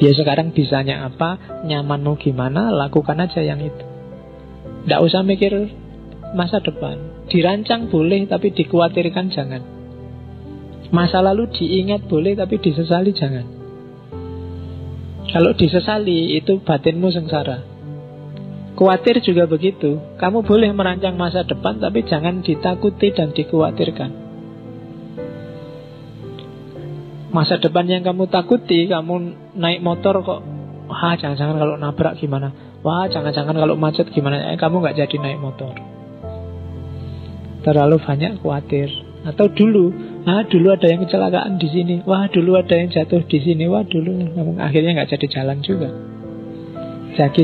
Ya sekarang bisanya apa, nyamanmu gimana, lakukan aja yang itu. Tidak usah mikir masa depan. Dirancang boleh, tapi dikhawatirkan jangan. Masa lalu diingat boleh, tapi disesali jangan. Kalau disesali, itu batinmu sengsara. Khawatir juga begitu. Kamu boleh merancang masa depan, tapi jangan ditakuti dan dikhawatirkan. Masa depan yang kamu takuti, kamu naik motor kok, wah jangan-jangan kalau nabrak gimana, wah jangan-jangan kalau macet gimana, kamu gak jadi naik motor. Terlalu banyak khawatir. Atau dulu ada yang kecelakaan di sini, wah dulu ada yang jatuh di sini, wah dulu, akhirnya gak jadi jalan juga. Jadi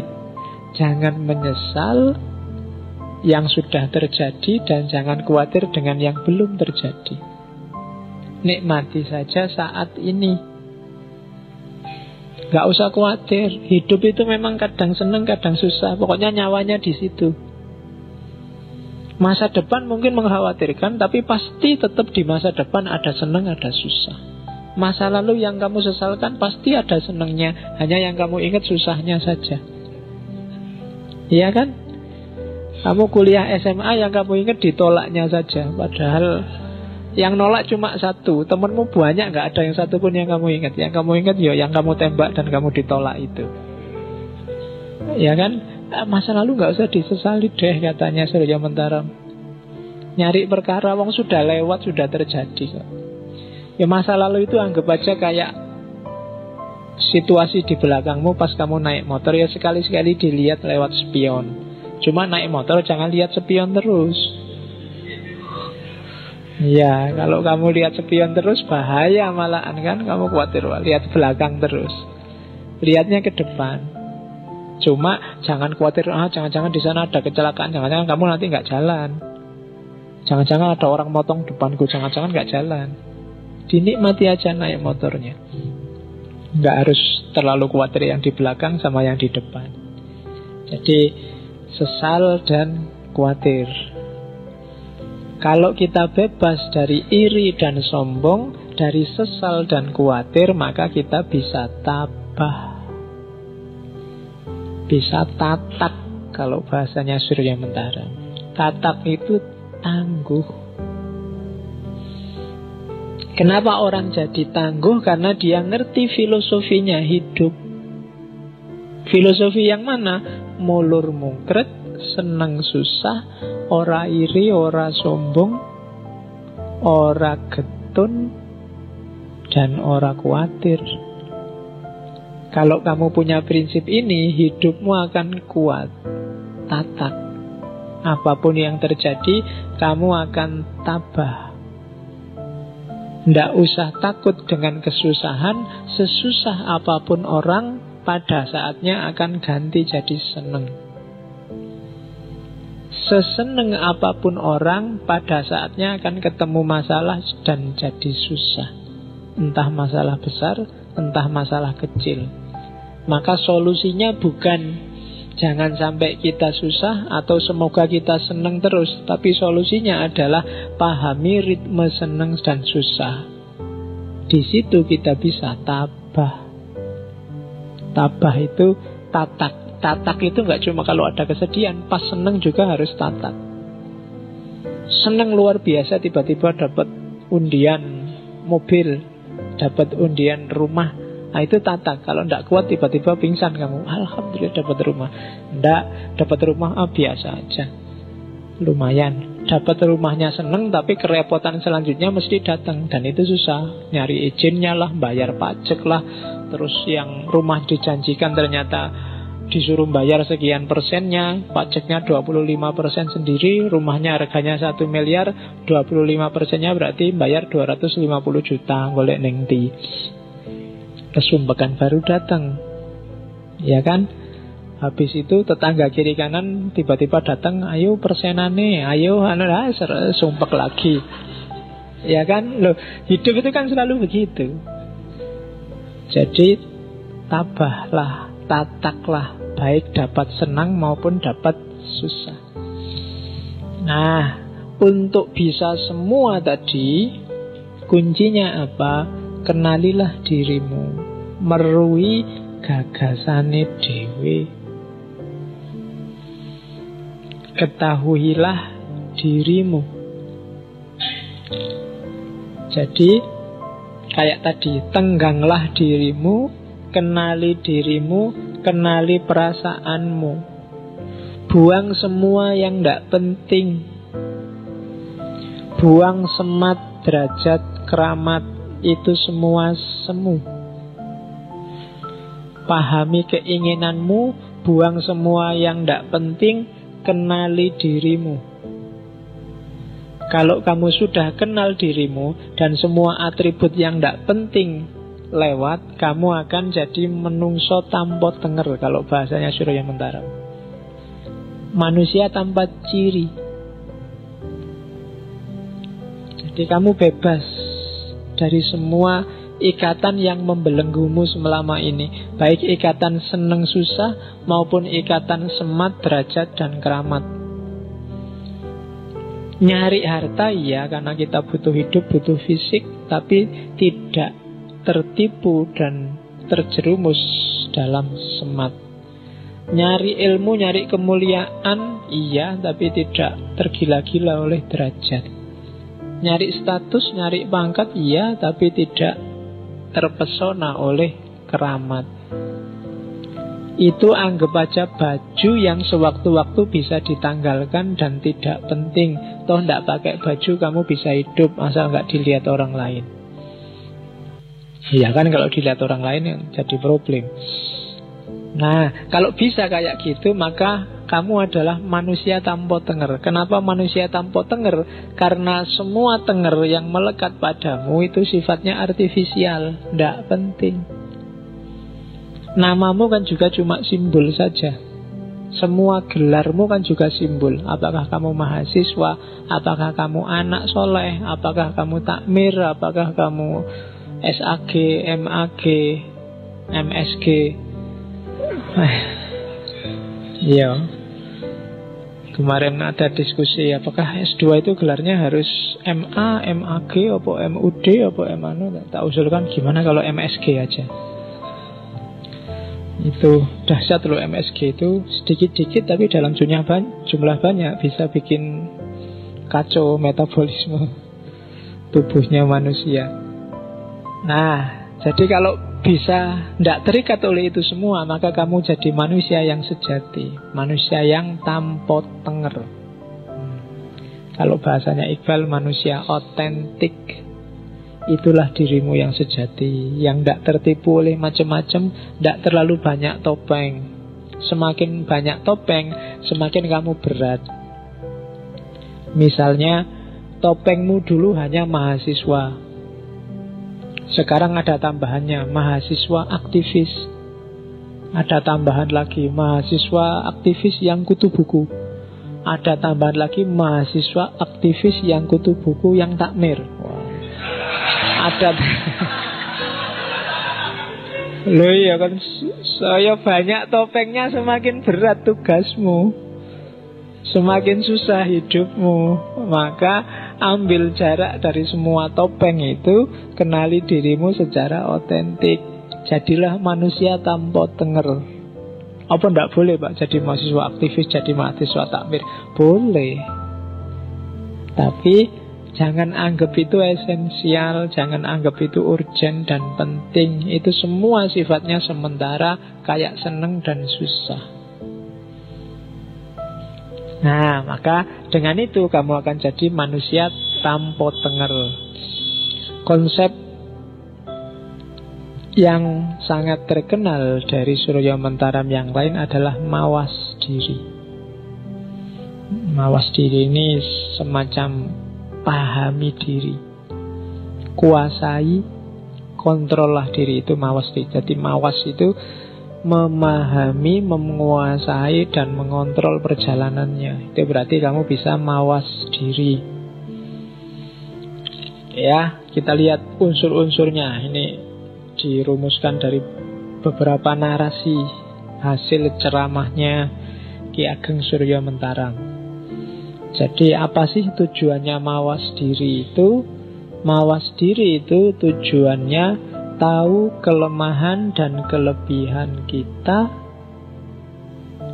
jangan menyesal yang sudah terjadi, dan jangan khawatir dengan yang belum terjadi. Nikmati saja saat ini. Gak usah khawatir. Hidup itu memang kadang seneng, kadang susah. Pokoknya nyawanya di situ. Masa depan mungkin mengkhawatirkan, tapi pasti tetap di masa depan ada seneng, ada susah. Masa lalu yang kamu sesalkan pasti ada senengnya, hanya yang kamu ingat susahnya saja. Iya kan? Kamu kuliah SMA yang kamu ingat ditolaknya saja, padahal yang nolak cuma satu, temenmu banyak, gak ada yang satu pun yang kamu ingat. Yang kamu ingat ya yang kamu tembak dan kamu ditolak itu. Ya kan? Masa lalu gak usah disesali deh, katanya Surya Mentaram. Nyari perkara, wong sudah lewat, sudah terjadi kok. Ya masa lalu itu anggap aja kayak situasi di belakangmu pas kamu naik motor. Ya sekali-sekali dilihat lewat spion. Cuma naik motor jangan lihat spion terus. Ya, kalau kamu lihat spion terus bahaya malahan kan. Kamu khawatir, lihat belakang terus. Lihatnya ke depan. Cuma jangan khawatir, jangan-jangan di sana ada kecelakaan, jangan-jangan kamu nanti nggak jalan. Jangan-jangan ada orang motong depanku, jangan-jangan nggak jalan. Dinikmati aja naik motornya. Nggak harus terlalu khawatir yang di belakang sama yang di depan. Jadi sesal dan khawatir. Kalau kita bebas dari iri dan sombong, dari sesal dan khawatir, maka kita bisa tabah, bisa tatak. Kalau bahasanya Surya Mentara, tatak itu tangguh. Kenapa orang jadi tangguh? Karena dia ngerti filosofinya hidup. Filosofi yang mana? Mulur mungkret, seneng susah, ora iri, ora sombong, ora getun, dan ora khawatir. Kalau kamu punya prinsip ini, hidupmu akan kuat, tatak. Apapun yang terjadi, kamu akan tabah. Tidak usah takut dengan kesusahan. Sesusah apapun orang, pada saatnya akan ganti jadi seneng. Seseneng apapun orang, pada saatnya akan ketemu masalah dan jadi susah. Entah masalah besar, entah masalah kecil. Maka solusinya bukan jangan sampai kita susah atau semoga kita seneng terus, tapi solusinya adalah pahami ritme seneng dan susah. Di situ kita bisa tabah. Tabah itu tatak. Tatak itu gak cuma kalau ada kesedihan, pas seneng juga harus tatak. Seneng luar biasa, tiba-tiba dapat undian mobil, dapat undian rumah, nah itu tatak. Kalau tidak kuat tiba-tiba pingsan kamu, alhamdulillah dapat rumah. Tidak dapat rumah, biasa aja, lumayan. Dapat rumahnya seneng, tapi kerepotan selanjutnya mesti datang. Dan itu susah, nyari izinnya lah, bayar pajak lah. Terus yang rumah dijanjikan ternyata disuruh bayar sekian persennya, pajaknya 25% sendiri, rumahnya harganya 1 miliar, 25%-nya berarti bayar 250 juta, golek neng di. Kesumpekan baru datang, ya kan? Habis itu tetangga kiri kanan tiba-tiba datang, ayo persenane, ayo sumpek lagi, ya kan? Loh, hidup itu kan selalu begitu. Jadi tabahlah, tataklah, baik dapat senang maupun dapat susah. Nah, untuk bisa semua tadi, kuncinya apa? Kenalilah dirimu, merui gagasane dhewe. Ketahuilah dirimu. Jadi kayak tadi, tengganglah dirimu, kenali dirimu, kenali perasaanmu. Buang semua yang tidak penting. Buang semat, derajat, keramat, itu semua semu. Pahami keinginanmu, buang semua yang tidak penting, kenali dirimu. Kalau kamu sudah kenal dirimu dan semua atribut yang tidak penting lewat, kamu akan jadi menungso tanpa tenger, kalau bahasanya Surya Mentara. Manusia tanpa ciri. Jadi kamu bebas dari semua ikatan yang membelenggumu selama ini, baik ikatan seneng susah maupun ikatan semat, derajat, dan keramat. Nyari harta iya, karena kita butuh hidup, butuh fisik, tapi tidak tertipu dan terjerumus dalam semat. Nyari ilmu, nyari kemuliaan iya, tapi tidak tergila-gila oleh derajat. Nyari status, nyari pangkat iya, tapi tidak terpesona oleh keramat. Itu anggap aja baju yang sewaktu-waktu bisa ditanggalkan dan tidak penting. Toh tidak pakai baju kamu bisa hidup asal nggak dilihat orang lain. Iya kan, kalau dilihat orang lain yang jadi problem. Nah, kalau bisa kayak gitu, maka kamu adalah manusia tanpa tenger. Kenapa manusia tanpa tenger? Karena semua tenger yang melekat padamu itu sifatnya artifisial, tidak penting. Namamu kan juga cuma simbol saja. Semua gelarmu kan juga simbol. Apakah kamu mahasiswa, apakah kamu anak soleh, apakah kamu takmir, apakah kamu SAG, MAG, MSG. Iya. Kemarin ada diskusi apakah S2 itu gelarnya harus MA, MAG, apa MUD, apa MANU. Tak usulkan gimana kalau MSG aja. Itu dahsyat loh, MSG itu sedikit-sedikit tapi dalam jumlah banyak bisa bikin kacau metabolisme tubuhnya manusia. Nah, jadi kalau bisa tidak terikat oleh itu semua, maka kamu jadi manusia yang sejati, manusia yang tanpa tenger. Kalau bahasanya Iqbal, manusia otentik. Itulah dirimu yang sejati, yang tidak tertipu oleh macam-macam, tidak terlalu banyak topeng. Semakin banyak topeng, semakin kamu berat. Misalnya, topengmu dulu hanya mahasiswa, sekarang ada tambahannya, mahasiswa aktivis. Ada tambahan lagi, mahasiswa aktivis yang kutu buku. Ada tambahan lagi, mahasiswa aktivis yang kutu buku yang takmir. Ada. Loh iya kan, saya banyak topengnya semakin berat tugasmu, semakin susah hidupmu. Maka ambil jarak dari semua topeng itu, kenali dirimu secara otentik. Jadilah manusia tanpa tenger. Apa ndak boleh Pak jadi mahasiswa aktivis, jadi mahasiswa takmir? Boleh. Tapi jangan anggap itu esensial, jangan anggap itu urgent dan penting. Itu semua sifatnya sementara, kayak seneng dan susah. Nah, maka dengan itu kamu akan jadi manusia tanpa tenger. Konsep yang sangat terkenal dari Surya Mentaram yang lain adalah mawas diri. Mawas diri ini semacam pahami diri, kuasai, kontrollah diri, itu mawas diri. Jadi mawas itu memahami, menguasai, dan mengontrol perjalanannya. Itu berarti kamu bisa mawas diri. Ya, kita lihat unsur-unsurnya. Ini dirumuskan dari beberapa narasi hasil ceramahnya Ki Ageng Surya Mentaram. Jadi apa sih tujuannya mawas diri itu? Mawas diri itu tujuannya tahu kelemahan dan kelebihan kita,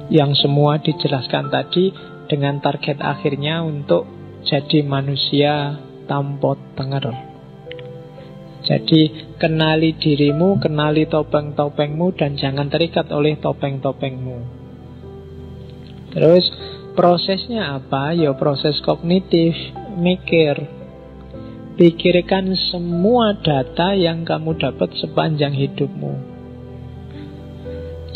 yang semua dijelaskan tadi, dengan target akhirnya untuk jadi manusia tanpa tenger. Jadi kenali dirimu, kenali topeng-topengmu, dan jangan terikat oleh topeng-topengmu. Terus prosesnya apa? Ya proses kognitif, mikir. Pikirkan semua data yang kamu dapat sepanjang hidupmu.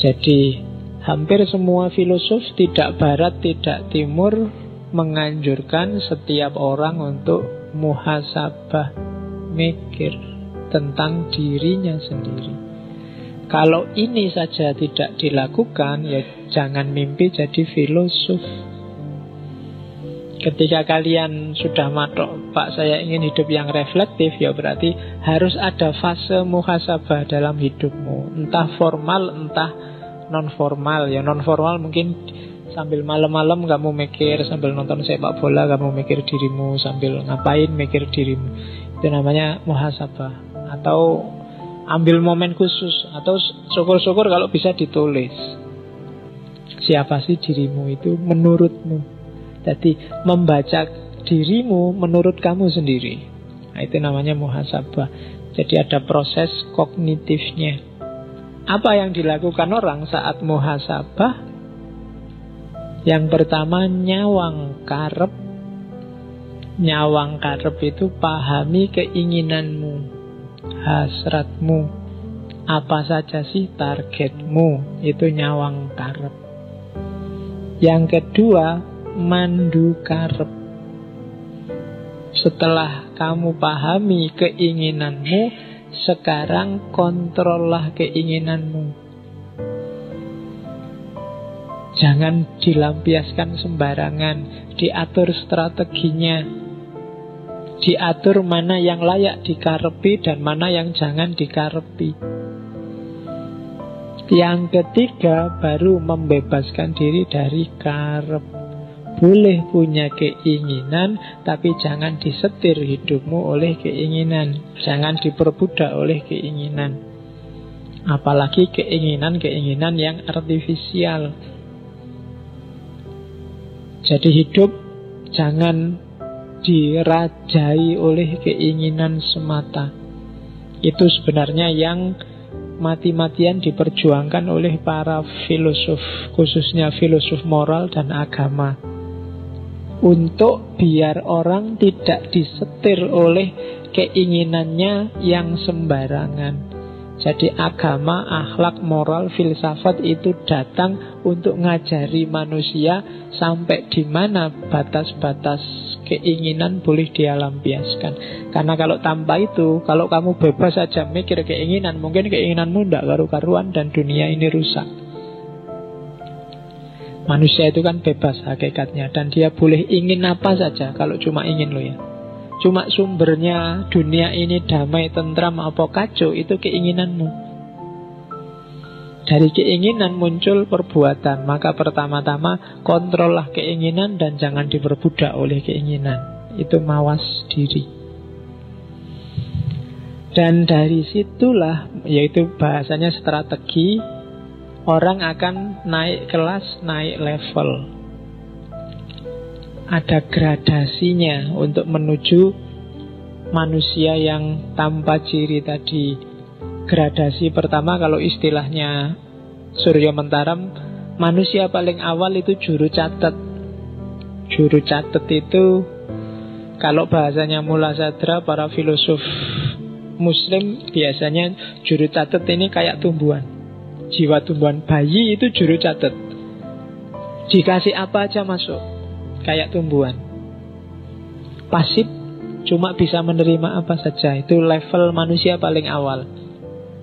Jadi hampir semua filosof, tidak barat, tidak timur, menganjurkan setiap orang untuk muhasabah, mikir tentang dirinya sendiri. Kalau ini saja tidak dilakukan, ya jangan mimpi jadi filosof. Ketika kalian sudah matok, Pak saya ingin hidup yang reflektif, ya berarti harus ada fase muhasabah dalam hidupmu. Entah formal, entah non-formal. Ya non-formal mungkin sambil malam-malam kamu mikir, sambil nonton sepak bola kamu mikir dirimu, sambil ngapain mikir dirimu. Itu namanya muhasabah. Atau ambil momen khusus, atau syukur-syukur kalau bisa ditulis. Siapa sih dirimu itu menurutmu? Jadi membaca dirimu menurut kamu sendiri. Nah, itu namanya muhasabah. Jadi ada proses kognitifnya. Apa yang dilakukan orang saat muhasabah? Yang pertama, nyawang karep. Nyawang karep itu pahami keinginanmu, hasratmu. Apa saja sih targetmu? Itu nyawang karep. Yang kedua, mandu karep. Setelah kamu pahami keinginanmu, sekarang kontrollah keinginanmu. Jangan dilampiaskan sembarangan, diatur strateginya, diatur mana yang layak dikarepi dan mana yang jangan dikarepi. Yang ketiga, baru membebaskan diri dari karep. Boleh punya keinginan, tapi jangan disetir hidupmu oleh keinginan. Jangan diperbudak oleh keinginan. Apalagi keinginan-keinginan yang artifisial. Jadi hidup jangan dirajai oleh keinginan semata. Itu sebenarnya yang mati-matian diperjuangkan oleh para filosof, khususnya filosof moral dan agama. Untuk biar orang tidak disetir oleh keinginannya yang sembarangan. Jadi agama, akhlak, moral, filsafat itu datang untuk ngajari manusia sampai di mana batas-batas keinginan boleh dia lampiaskan. Karena kalau tanpa itu, kalau kamu bebas saja mikir keinginan, mungkin keinginanmu tidak karu-karuan dan dunia ini rusak. Manusia itu kan bebas hakikatnya, dan dia boleh ingin apa saja kalau cuma ingin loh ya. Cuma sumbernya dunia ini damai, tentram, apa kacau, itu keinginanmu. Dari keinginan muncul perbuatan. Maka pertama-tama kontrollah keinginan dan jangan diperbudak oleh keinginan. Itu mawas diri. Dan dari situlah, yaitu bahasanya strategi, orang akan naik kelas, naik level. Ada gradasinya untuk menuju manusia yang tanpa ciri tadi. Gradasi pertama, kalau istilahnya Surya Mentaram, manusia paling awal itu juru catat. Juru catat itu, kalau bahasanya Mula Sadra, para filosof Muslim biasanya juru catat ini kayak tumbuhan. Jiwa tumbuhan, bayi itu juru catat. Dikasih apa aja masuk. Kayak tumbuhan. Pasif, cuma bisa menerima apa saja. Itu level manusia paling awal.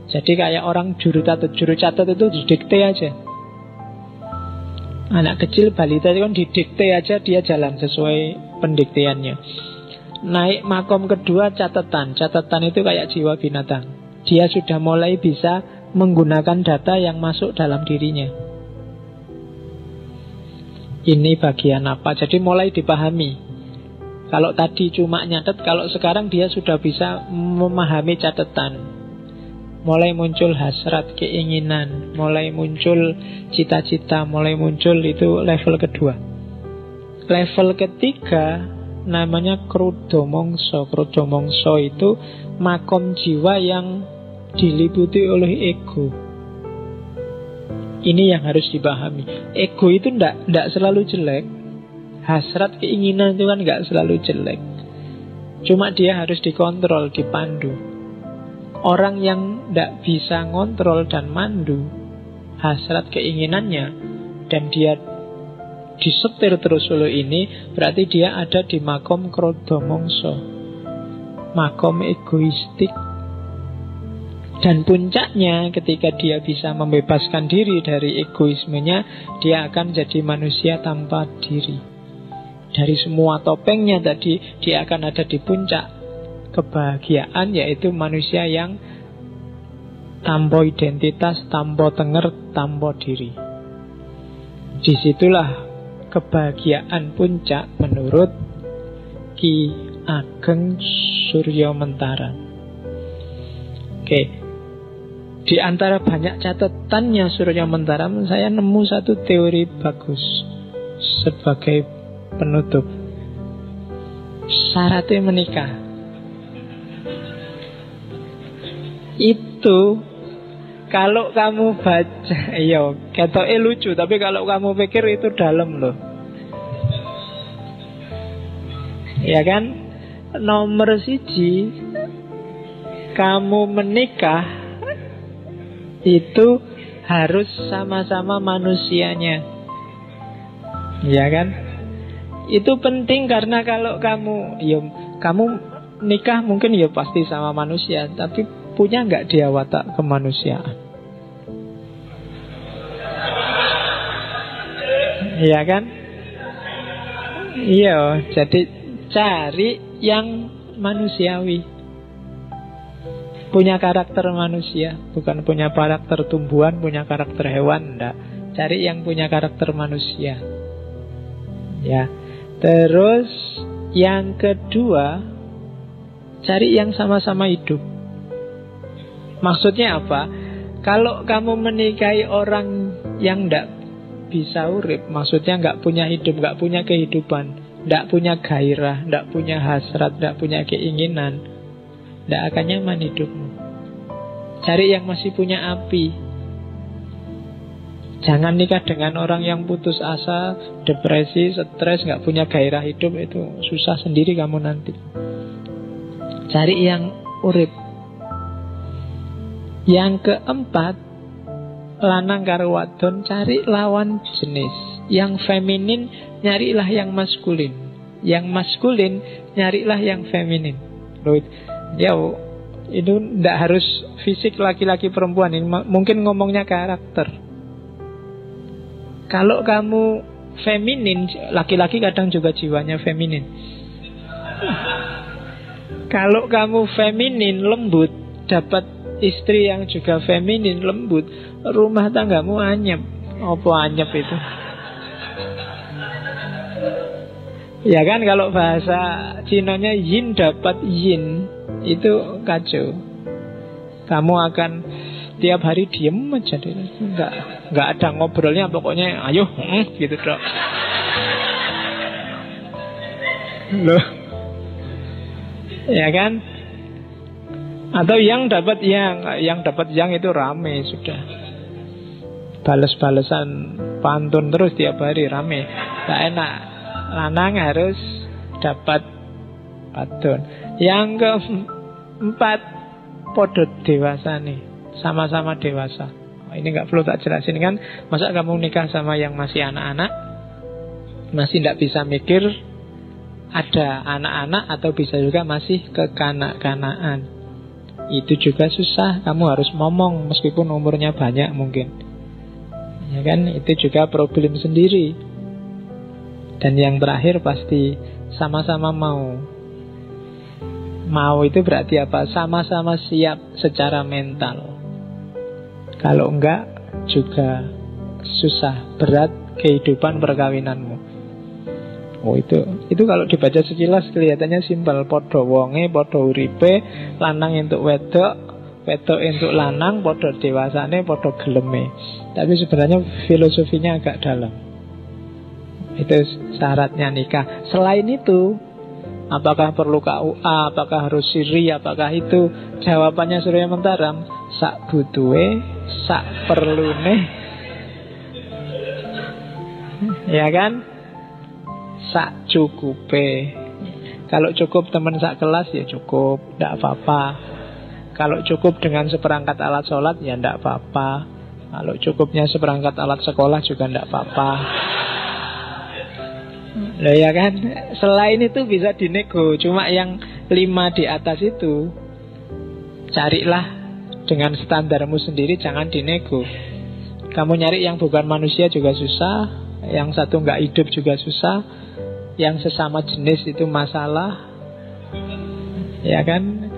Jadi kayak orang juru catat itu didikte aja. Anak kecil, balita itu kan didikte aja, dia jalan sesuai pendikteannya. Naik makom kedua, catatan. Catatan itu kayak jiwa binatang. Dia sudah mulai bisa menggunakan data yang masuk dalam dirinya. Ini bagian apa? Jadi mulai dipahami. Kalau tadi cuma nyatet, kalau sekarang dia sudah bisa memahami catatan. mulai muncul hasrat, keinginan, mulai muncul cita-cita, mulai muncul, itu level kedua. Level ketiga namanya krudomongso. Krudomongso itu makom jiwa yang diliputi oleh ego. Ini yang harus dipahami. Ego itu ndak selalu jelek. Hasrat, keinginan itu kan nggak selalu jelek. Cuma dia harus dikontrol, dipandu. Orang yang ndak bisa ngontrol dan mandu hasrat keinginannya, dan dia disetir terus oleh ini, berarti dia ada di makom krodomongso, makom egoistik. Dan puncaknya ketika dia bisa membebaskan diri dari egoismenya, dia akan jadi manusia tanpa diri. Dari semua topengnya tadi, dia akan ada di puncak kebahagiaan, yaitu manusia yang tanpa identitas, tanpa tenger, tanpa diri. Disitulah kebahagiaan puncak menurut Ki Ageng Suryamentara. Oke, di antara banyak catatannya Suryamentara, saya nemu satu teori bagus sebagai penutup. Syaratnya menikah itu, kalau kamu baca, iya, ketoknya lucu, tapi kalau kamu pikir itu dalam loh. Ya kan? Nomor 1, kamu menikah itu harus sama-sama manusianya. Ya kan? Itu penting karena kalau kamu nikah mungkin ya pasti sama manusia, tapi punya nggak dia watak kemanusiaan? Iya kan? Iya, jadi cari yang manusiawi, punya karakter manusia, bukan punya karakter tumbuhan, punya karakter hewan, enggak. Cari yang punya karakter manusia. Ya. Terus yang kedua, cari yang sama-sama hidup. Maksudnya apa? Kalau kamu menikahi orang yang enggak bisa urip, maksudnya enggak punya hidup, enggak punya kehidupan, enggak punya gairah, enggak punya hasrat, enggak punya keinginan, enggak akan nyaman hidupmu. Cari yang masih punya api. Jangan nikah dengan orang yang putus asa, depresi, stres, enggak punya gairah hidup. Itu susah sendiri kamu nanti. Cari yang urip. Yang keempat, lanang karo wadon, cari lawan jenis. Yang feminin, nyarilah yang maskulin. Yang maskulin, nyarilah yang feminin. Loh, ya, itu tidak harus fisik laki-laki perempuan. Ini mungkin ngomongnya karakter. Kalau kamu feminin, laki-laki kadang juga jiwanya feminin. Kalau kamu feminin, lembut, dapat istri yang juga feminin, lembut, rumah tanggamu anyep. Apa anyep itu? Ya kan, kalau bahasa Cinonya yin dapat yin, itu kacau. Kamu akan tiap hari diem aja deh. Enggak ada ngobrolnya, pokoknya ayo gitu dok. Loh. Ya kan? Atau yang dapat yang itu rame sudah. Bales-balesan pantun terus tiap hari rame. Enggak enak. Lanang harus dapat wadon. Yang keempat, podo dewasa nih, sama-sama dewasa. Ini nggak perlu tak jelasin kan. Masa kamu nikah sama yang masih anak-anak, masih tidak bisa mikir, ada anak-anak, atau bisa juga masih kekanak-kanaan. Itu juga susah. Kamu harus ngomong meskipun umurnya banyak mungkin. Ya kan, itu juga problem sendiri. Dan yang terakhir pasti sama-sama mau. Mau itu berarti apa? Sama-sama siap secara mental. Kalau enggak juga susah, berat kehidupan perkawinanmu. Oh, itu kalau dibaca sekilas kelihatannya simpel. Podo wonge, podo uripe, lanang entuk wedok, wedok entuk lanang padha dewasane, padha geleme. Tapi sebenarnya filosofinya agak dalam. Itu syaratnya nikah. Selain itu, apakah perlu KUA, apakah harus siri, apakah itu? Jawabannya Surya Mentaram, sak butuhe, sak perlune. Ya kan? Sak cukupe. Kalau cukup teman sak kelas ya cukup, tidak apa-apa. Kalau cukup dengan seperangkat alat sholat ya tidak apa-apa. Kalau cukupnya seperangkat alat sekolah juga tidak apa-apa. Loh ya kan? Selain itu bisa dinego. Cuma yang 5 di atas itu carilah dengan standarmu sendiri, jangan dinego. Kamu nyari yang bukan manusia juga susah, yang satu nggak hidup juga susah, yang sesama jenis itu masalah. Ya kan?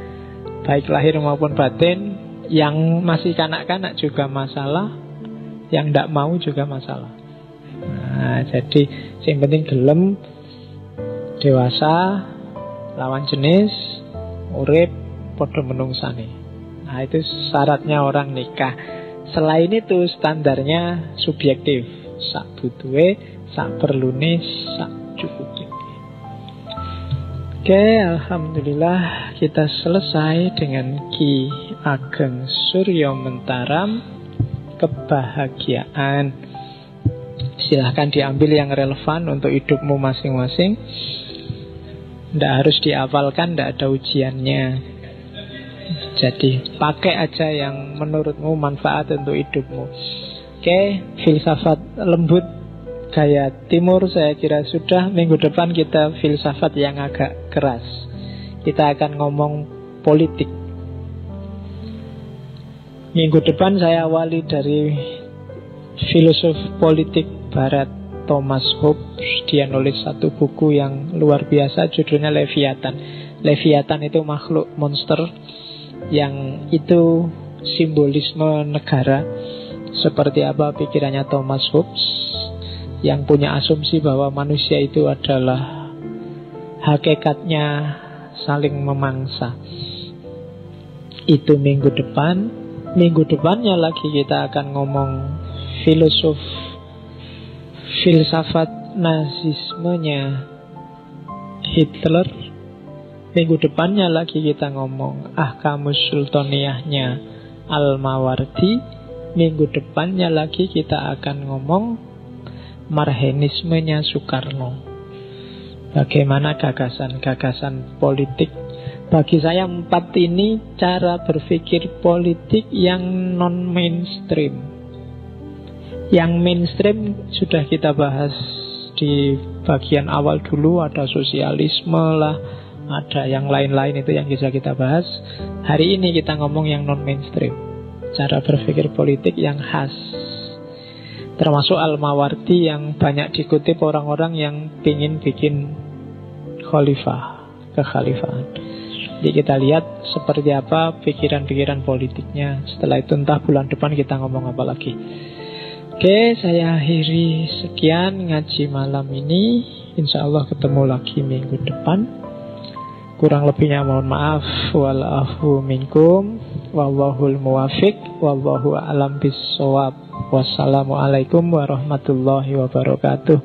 Baik lahir maupun batin. Yang masih kanak-kanak juga masalah, yang tidak mau juga masalah. Nah, jadi yang penting gelem, dewasa, lawan jenis, urip, podo menungsane. Nah, itu syaratnya orang nikah. Selain itu standarnya subjektif. Sak butuhe, sak perlune, sak cukupe. Oke, alhamdulillah kita selesai dengan Ki Ageng Surya Mentaram, kebahagiaan. Silahkan diambil yang relevan untuk hidupmu masing-masing. Tidak harus dihafalkan, tidak ada ujiannya. Jadi pakai aja yang menurutmu manfaat untuk hidupmu. Oke, filsafat lembut gaya timur saya kira sudah. Minggu depan kita filsafat yang agak keras. Kita akan ngomong politik. Minggu depan saya awali dari filosof politik Barat Thomas Hobbes. Dia nulis satu buku yang luar biasa, judulnya Leviathan. Leviathan itu makhluk monster yang itu simbolisme negara. Seperti apa pikirannya Thomas Hobbes, yang punya asumsi bahwa manusia itu adalah hakikatnya saling memangsa. Itu minggu depan. Minggu depannya lagi kita akan ngomong filsafat nazismenya Hitler. Minggu depannya lagi kita ngomong Ahkamus Sultaniyahnya Al-Mawardi. Minggu depannya lagi kita akan ngomong Marhenismenya Soekarno. Bagaimana gagasan-gagasan politik. Bagi saya 4 ini cara berpikir politik yang non-mainstream. Yang mainstream sudah kita bahas di bagian awal dulu. Ada sosialisme lah, ada yang lain-lain itu yang bisa kita bahas. Hari ini kita ngomong yang non-mainstream, cara berpikir politik yang khas. Termasuk Al-Mawardi yang banyak dikutip orang-orang yang ingin bikin kekhalifahan. Jadi kita lihat seperti apa pikiran-pikiran politiknya. Setelah itu entah bulan depan kita ngomong apa lagi. Oke, saya akhiri sekian ngaji malam ini. Insya Allah ketemu lagi minggu depan. Kurang lebihnya mohon maaf. Walafu minkum. Wallahul muwafiq. Wallahu a'lam bissawab. Wassalamualaikum warahmatullahi wabarakatuh.